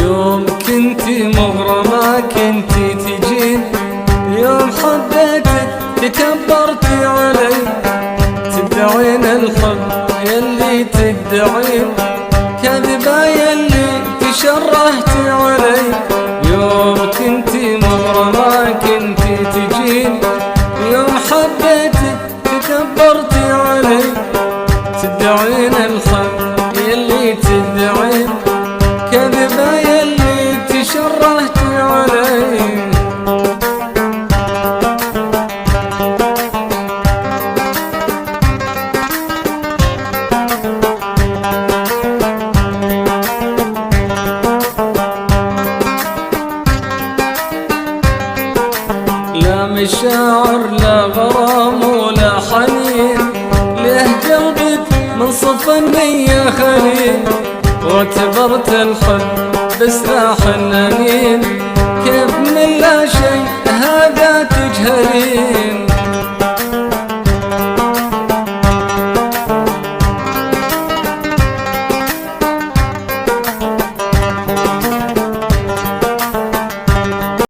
يوم كنتي مغرمة كنتي تجين، يوم حبيتك تكبرتي علي، تدعين الحب يلي تدعين، كذبة يلي تشرهتي علي. يوم كنتي مغرمة كنتي تجين، يوم حبيتك تكبرتي علي، تدعين الحب يلي تدعين، كذبة يلي تشرهتي علي. لا مشاعر لا غرام ولا حنين، ليه قلبك من صف النية خليل، واعتبرت الحب بس لا حنانين، كيف من لا شيء هذا تجهلين.